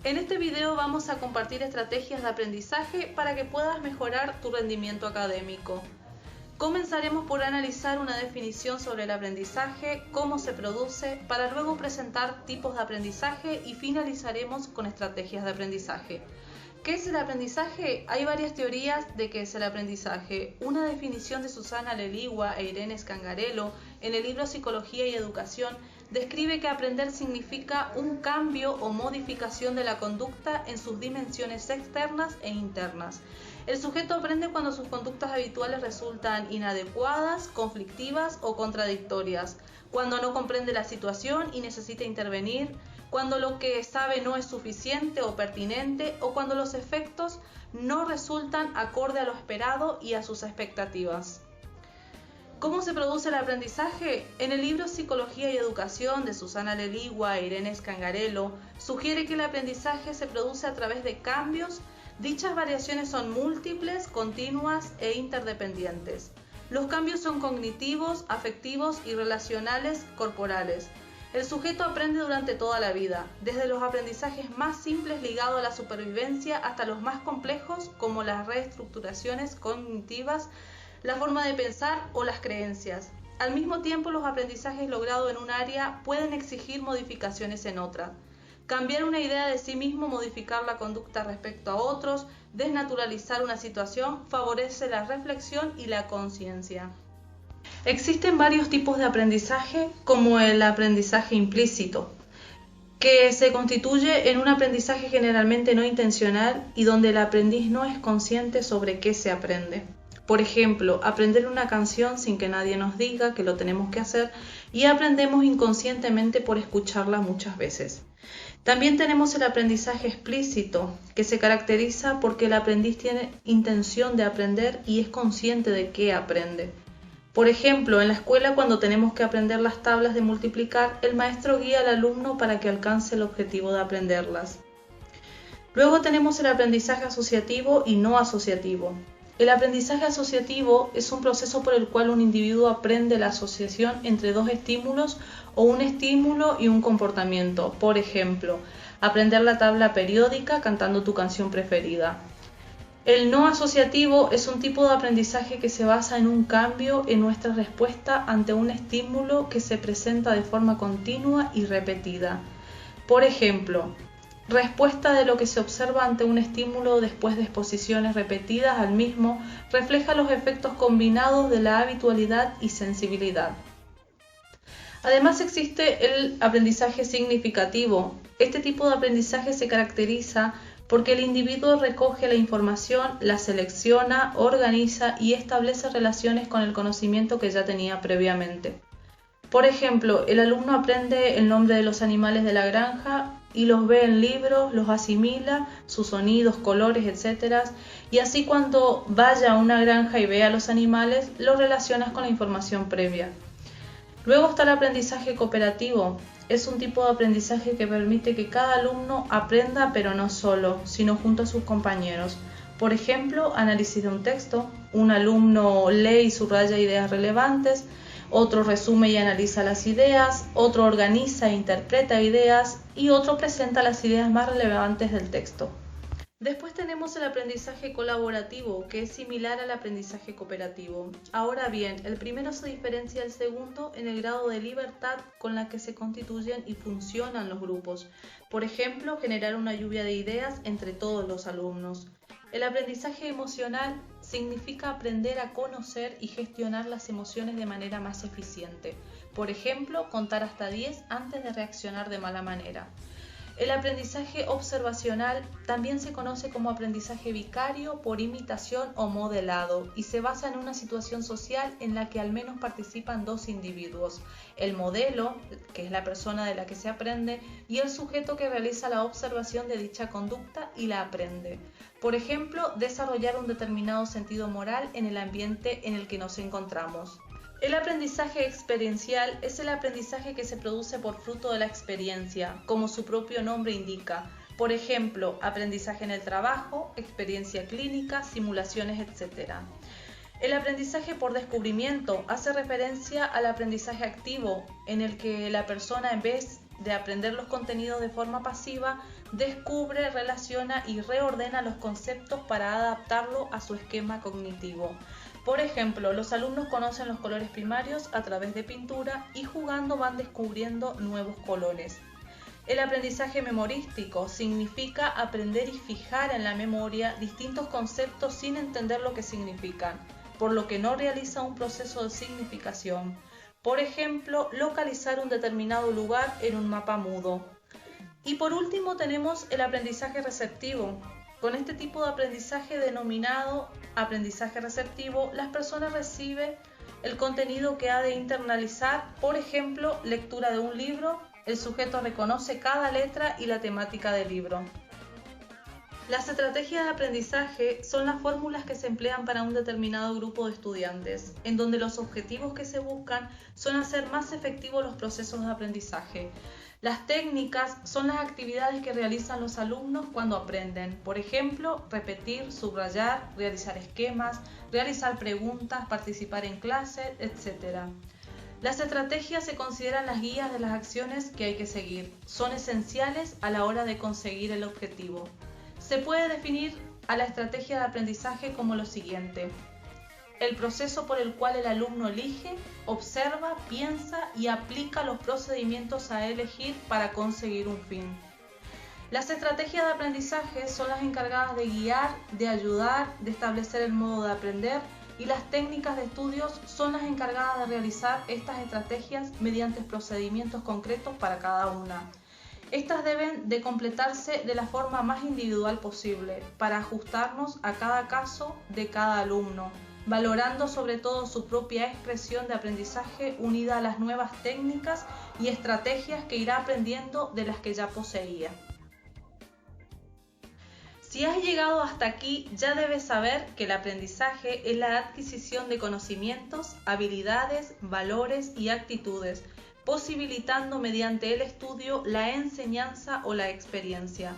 En este video vamos a compartir estrategias de aprendizaje para que puedas mejorar tu rendimiento académico. Comenzaremos por analizar una definición sobre el aprendizaje, cómo se produce, para luego presentar tipos de aprendizaje y finalizaremos con estrategias de aprendizaje. ¿Qué es el aprendizaje? Hay varias teorías de qué es el aprendizaje. Una definición de Susana Leligua e Irene Scangarello en el libro Psicología y Educación describe que aprender significa un cambio o modificación de la conducta en sus dimensiones externas e internas. El sujeto aprende cuando sus conductas habituales resultan inadecuadas, conflictivas o contradictorias, cuando no comprende la situación y necesita intervenir, cuando lo que sabe no es suficiente o pertinente o cuando los efectos no resultan acorde a lo esperado y a sus expectativas. ¿Cómo se produce el aprendizaje? En el libro Psicología y Educación de Susana Leligua e Irene Scangarello sugiere que el aprendizaje se produce a través de cambios. Dichas variaciones son múltiples, continuas e interdependientes. Los cambios son cognitivos, afectivos y relacionales corporales. El sujeto aprende durante toda la vida, desde los aprendizajes más simples ligados a la supervivencia hasta los más complejos como las reestructuraciones cognitivas, la forma de pensar o las creencias. Al mismo tiempo, los aprendizajes logrados en un área pueden exigir modificaciones en otra. Cambiar una idea de sí mismo, modificar la conducta respecto a otros, desnaturalizar una situación, favorece la reflexión y la conciencia. Existen varios tipos de aprendizaje, como el aprendizaje implícito, que se constituye en un aprendizaje generalmente no intencional y donde el aprendiz no es consciente sobre qué se aprende. Por ejemplo, aprender una canción sin que nadie nos diga que lo tenemos que hacer y aprendemos inconscientemente por escucharla muchas veces. También tenemos el aprendizaje explícito, que se caracteriza porque el aprendiz tiene intención de aprender y es consciente de qué aprende. Por ejemplo, en la escuela cuando tenemos que aprender las tablas de multiplicar, el maestro guía al alumno para que alcance el objetivo de aprenderlas. Luego tenemos el aprendizaje asociativo y no asociativo. El aprendizaje asociativo es un proceso por el cual un individuo aprende la asociación entre dos estímulos o un estímulo y un comportamiento. Por ejemplo, aprender la tabla periódica cantando tu canción preferida. El no asociativo es un tipo de aprendizaje que se basa en un cambio en nuestra respuesta ante un estímulo que se presenta de forma continua y repetida. Por ejemplo, respuesta de lo que se observa ante un estímulo después de exposiciones repetidas al mismo refleja los efectos combinados de la habitualidad y sensibilidad. Además existe el aprendizaje significativo. Este tipo de aprendizaje se caracteriza porque el individuo recoge la información, la selecciona, organiza y establece relaciones con el conocimiento que ya tenía previamente. Por ejemplo, el alumno aprende el nombre de los animales de la granja y los ve en libros, los asimila, sus sonidos, colores, etc. Y así cuando vaya a una granja y vea a los animales, lo relacionas con la información previa. Luego está el aprendizaje cooperativo. Es un tipo de aprendizaje que permite que cada alumno aprenda, pero no solo, sino junto a sus compañeros. Por ejemplo, análisis de un texto. Un alumno lee y subraya ideas relevantes, otro resume y analiza las ideas, otro organiza e interpreta ideas y otro presenta las ideas más relevantes del texto. Después tenemos el aprendizaje colaborativo, que es similar al aprendizaje cooperativo. Ahora bien, el primero se diferencia del segundo en el grado de libertad con la que se constituyen y funcionan los grupos. Por ejemplo, generar una lluvia de ideas entre todos los alumnos. El aprendizaje emocional significa aprender a conocer y gestionar las emociones de manera más eficiente. Por ejemplo, contar hasta 10 antes de reaccionar de mala manera. El aprendizaje observacional también se conoce como aprendizaje vicario por imitación o modelado y se basa en una situación social en la que al menos participan dos individuos, el modelo, que es la persona de la que se aprende, y el sujeto que realiza la observación de dicha conducta y la aprende. Por ejemplo, desarrollar un determinado sentido moral en el ambiente en el que nos encontramos. El aprendizaje experiencial es el aprendizaje que se produce por fruto de la experiencia, como su propio nombre indica. Por ejemplo, aprendizaje en el trabajo, experiencia clínica, simulaciones, etc. El aprendizaje por descubrimiento hace referencia al aprendizaje activo, en el que la persona en vez de aprender los contenidos de forma pasiva, descubre, relaciona y reordena los conceptos para adaptarlo a su esquema cognitivo. Por ejemplo, los alumnos conocen los colores primarios a través de pintura y jugando van descubriendo nuevos colores. El aprendizaje memorístico significa aprender y fijar en la memoria distintos conceptos sin entender lo que significan, por lo que no realiza un proceso de significación. Por ejemplo, localizar un determinado lugar en un mapa mudo. Y por último tenemos el aprendizaje receptivo. Con este tipo de aprendizaje denominado aprendizaje receptivo, las personas reciben el contenido que ha de internalizar, por ejemplo, lectura de un libro. El sujeto reconoce cada letra y la temática del libro. Las estrategias de aprendizaje son las fórmulas que se emplean para un determinado grupo de estudiantes, en donde los objetivos que se buscan son hacer más efectivos los procesos de aprendizaje. Las técnicas son las actividades que realizan los alumnos cuando aprenden, por ejemplo, repetir, subrayar, realizar esquemas, realizar preguntas, participar en clases, etc. Las estrategias se consideran las guías de las acciones que hay que seguir. Son esenciales a la hora de conseguir el objetivo. Se puede definir a la estrategia de aprendizaje como lo siguiente: el proceso por el cual el alumno elige, observa, piensa y aplica los procedimientos a elegir para conseguir un fin. Las estrategias de aprendizaje son las encargadas de guiar, de ayudar, de establecer el modo de aprender, y las técnicas de estudios son las encargadas de realizar estas estrategias mediante procedimientos concretos para cada una. Estas deben de completarse de la forma más individual posible para ajustarnos a cada caso de cada alumno, valorando sobre todo su propia expresión de aprendizaje unida a las nuevas técnicas y estrategias que irá aprendiendo de las que ya poseía. Si has llegado hasta aquí, ya debes saber que el aprendizaje es la adquisición de conocimientos, habilidades, valores y actitudes, posibilitando mediante el estudio la enseñanza o la experiencia.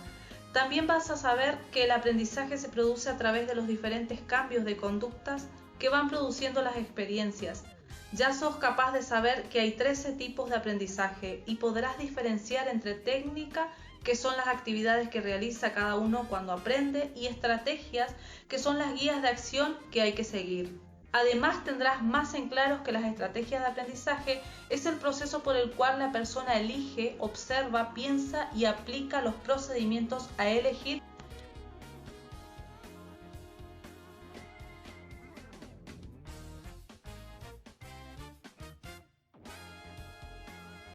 También vas a saber que el aprendizaje se produce a través de los diferentes cambios de conductas que van produciendo las experiencias. Ya sos capaz de saber que hay 13 tipos de aprendizaje y podrás diferenciar entre técnica, que son las actividades que realiza cada uno cuando aprende, y estrategias, que son las guías de acción que hay que seguir. Además, tendrás más en claro que las estrategias de aprendizaje es el proceso por el cual la persona elige, observa, piensa y aplica los procedimientos a elegir